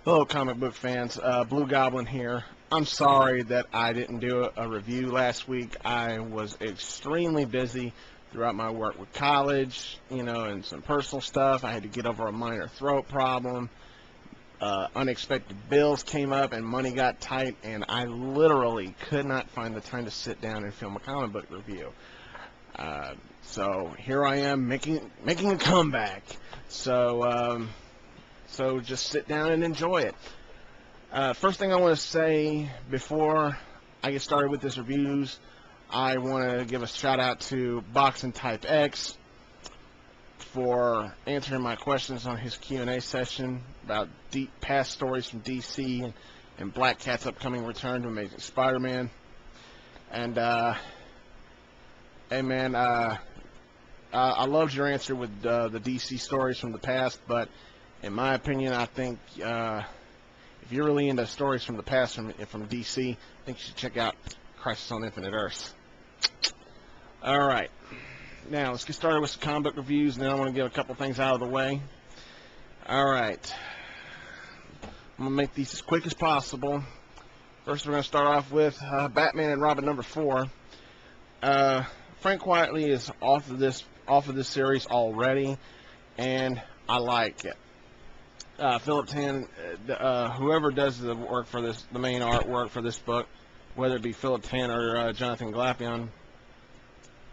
Hello, comic book fans. Blue Goblin here. I'm sorry that I didn't do a review last week. I was extremely busy throughout my work with college, and some personal stuff. I had to get over a minor throat problem. Unexpected bills came up and money got tight, and I literally could not find the time to sit down and film a comic book review. So here I am making a comeback. So just sit down and enjoy it. First thing I want to say before I get started with this reviews, I want to give a shout out to Boxing Type X for answering my questions on his Q&A session about past stories from DC and Black Cat's upcoming return to Amazing Spider-Man. And hey man, I loved your answer with the DC stories from the past, but in my opinion, I think if you're really into stories from the past from DC, I think you should check out Crisis on Infinite Earths. Alright, now let's get started with some comic book reviews, and then I want to get a couple things out of the way. Alright, I'm going to make these as quick as possible. First, we're going to start off with Batman and Robin number 4. Frank Quitely is off of this series already, and I like it. Philip Tan, whoever does the work for this, the main artwork for this book, whether it be Philip Tan or Jonathan Glapion,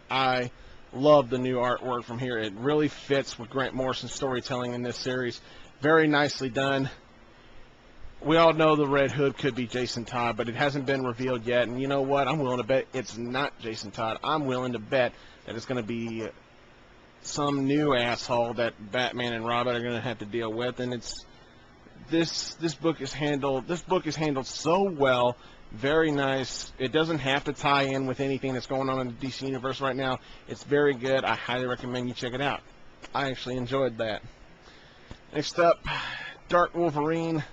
I love the new artwork from here. It really fits with Grant Morrison's storytelling in this series. Very nicely done. We all know the Red Hood could be Jason Todd, but it hasn't been revealed yet. And you know what? I'm willing to bet it's not Jason Todd. I'm willing to bet that it's going to be some new asshole that Batman and Robin are going to have to deal with. And it's this book is handled so well. Very nice. It doesn't have to tie in with anything that's going on in the DC universe right now. It's very good. I highly recommend you check it out. I actually enjoyed that. Next up, Dark Wolverine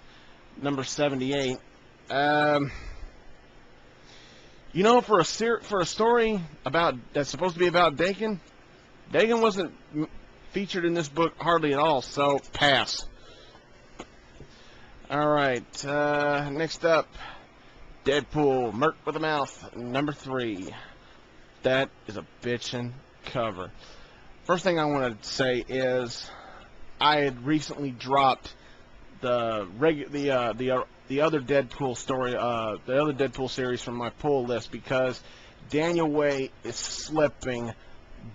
number 78. For a story about that's supposed to be about Dagon wasn't featured in this book hardly at all, so pass. Alright, next up, Deadpool, Merc with a Mouth, number 3. That is a bitchin' cover. First thing I want to say is I had recently dropped the other Deadpool story, the other Deadpool series from my pull list because Daniel Way is slipping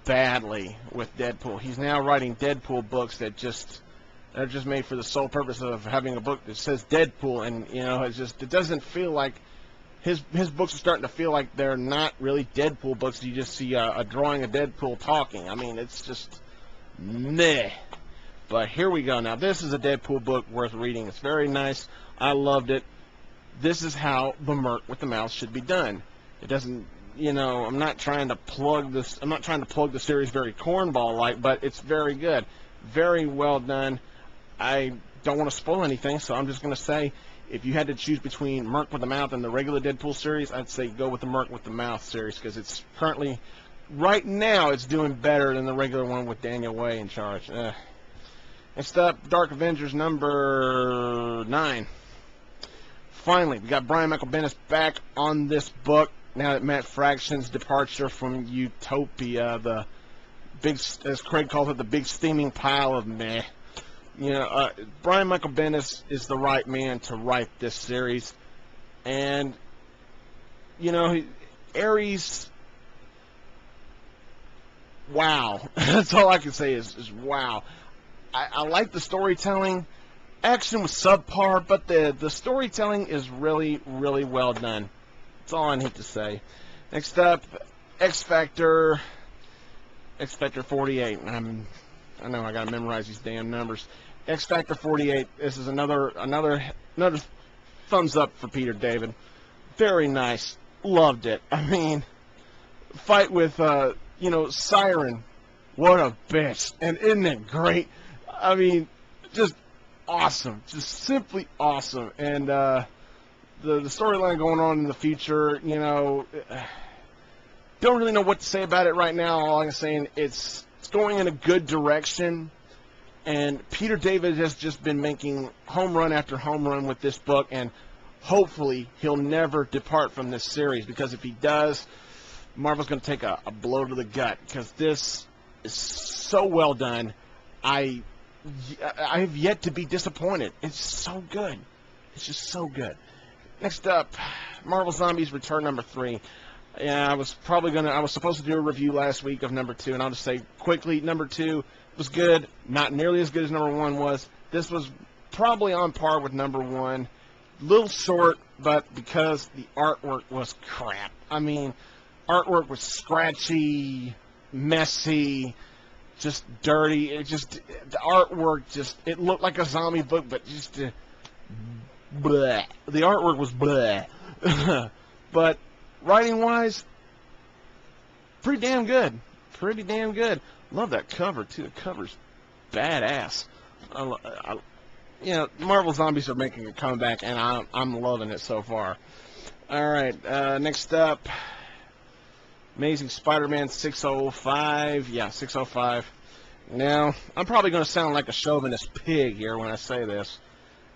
badly with Deadpool. He's now writing Deadpool books that are just made for the sole purpose of having a book that says Deadpool, and it doesn't feel like his books are starting to feel like they're not really Deadpool books. You just see a drawing of Deadpool talking. I mean, it's just meh. But here we go. Now, this is a Deadpool book worth reading. It's very nice. I loved it. This is how the Merc with the Mouth should be done. It doesn't, I'm not trying to plug this. I'm not trying to plug the series very cornball-like, but it's very good. Very well done. I don't want to spoil anything, so I'm just going to say, if you had to choose between Merc with the Mouth and the regular Deadpool series, I'd say go with the Merc with the Mouth series, because it's currently, right now, it's doing better than the regular one with Daniel Way in charge. Next up, Dark Avengers number 9. Finally, we got Brian Michael Bendis back on this book now that Matt Fraction's departure from Utopia, the big, as Craig calls it, the big steaming pile of meh. Brian Michael Bendis is the right man to write this series, and Ares. Wow, that's all I can say is wow. I like the storytelling. Action was subpar, but the storytelling is really, really well done. That's all I need to say. Next up, X Factor 48. I know I gotta memorize these damn numbers. X Factor 48. This is another thumbs up for Peter David. Very nice. Loved it. I mean, fight with Siren. What a bitch. And isn't it great? I mean, just awesome. Just simply awesome. And the storyline going on in the future, don't really know what to say about it right now. All I'm saying, it's going in a good direction. And Peter David has just been making home run after home run with this book, and hopefully he'll never depart from this series, because if he does, Marvel's going to take a blow to the gut, because this is so well done. I have yet to be disappointed. It's so good. It's just so good. Next up, Marvel Zombies Return number 3. Yeah, I was supposed to do a review last week of number 2, and I'll just say quickly, number 2 was good, not nearly as good as number 1 was. This was probably on par with number 1. Little short, but because the artwork was crap. I mean, artwork was scratchy, messy, just dirty. The artwork it looked like a zombie book, but just bleh. The artwork was bleh. But writing-wise, pretty damn good. Pretty damn good. Love that cover too. The cover's badass. You know, Marvel Zombies are making a comeback, and I'm loving it so far. All right, next up, Amazing Spider-Man 605. Yeah, 605. Now, I'm probably going to sound like a chauvinist pig here when I say this,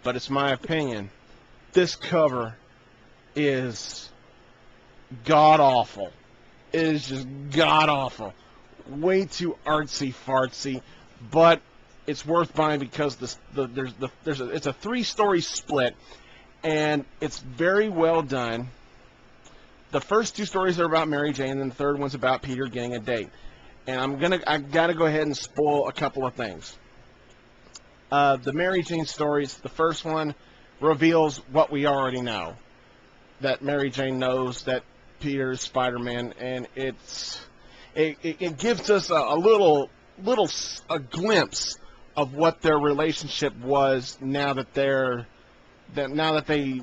but it's my opinion. This cover is god-awful. It is just god-awful. Way too artsy-fartsy, but it's worth buying because it's a 3-story split, and it's very well done. The first 2 stories are about Mary Jane, and the third one's about Peter getting a date. And I gotta go ahead and spoil a couple of things. The Mary Jane stories, the first one reveals what we already know, that Mary Jane knows that Peter is Spider-Man, and it gives us a glimpse of what their relationship was now that they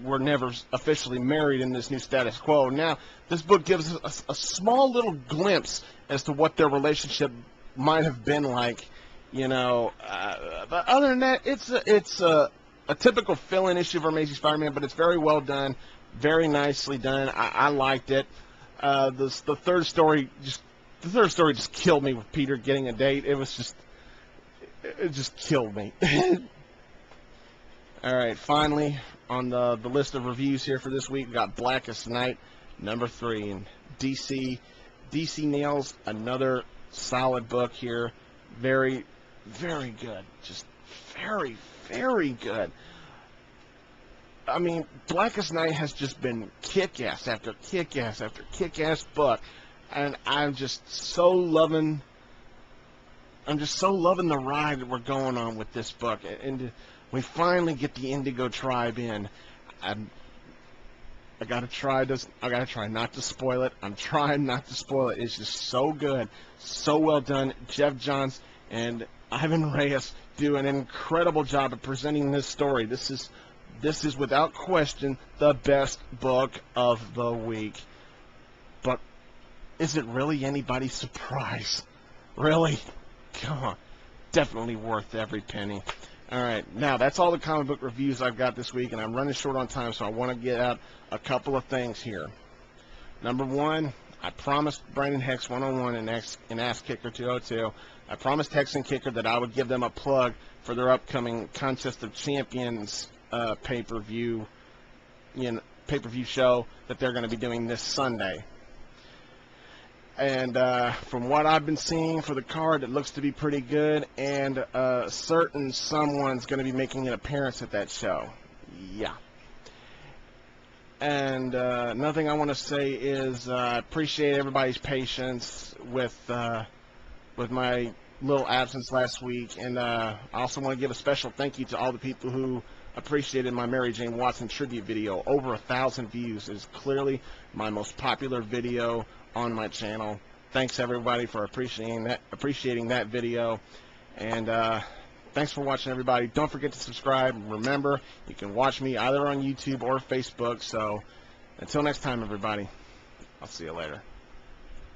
were never officially married in this new status quo. Now, this book gives us a small little glimpse as to what their relationship might have been like, you know. But other than that, it's a typical fill-in issue for Amazing Spider-Man, but it's very well done, very nicely done. I liked it. The third story just killed me with Peter getting a date. It just killed me. All right, finally, on the list of reviews here for this week, we got Blackest Night, number 3. And DC nails another solid book here. Very, very good. Just very, very good. I mean, Blackest Night has just been kick-ass after kick-ass after kick-ass book. And I'm just so loving the ride that we're going on with this book. And we finally get the Indigo Tribe in. I gotta try not to spoil it. I'm trying not to spoil it. It's just so good, so well done. Jeff Johns and Ivan Reyes do an incredible job of presenting this story. This is without question the best book of the week. But is it really anybody's surprise? Really? Come on. Definitely worth every penny. Alright, now that's all the comic book reviews I've got this week, and I'm running short on time, so I want to get out a couple of things here. Number 1, I promised Brandon Hex 101 and Ask Kicker 202. I promised Hex and Kicker that I would give them a plug for their upcoming Contest of Champions pay-per-view show that they're going to be doing this Sunday. And from what I've been seeing for the card, it looks to be pretty good. And certain someone's going to be making an appearance at that show. Yeah. And another thing I want to say is I appreciate everybody's patience with my little absence last week. And I also want to give a special thank you to all the people who appreciated my Mary Jane Watson tribute video. Over 1,000 views. It is clearly my most popular video on my channel. Thanks everybody for appreciating that video, and thanks for watching, everybody. Don't forget to subscribe. Remember, you can watch me either on YouTube or Facebook. So until next time, everybody, I'll see you later.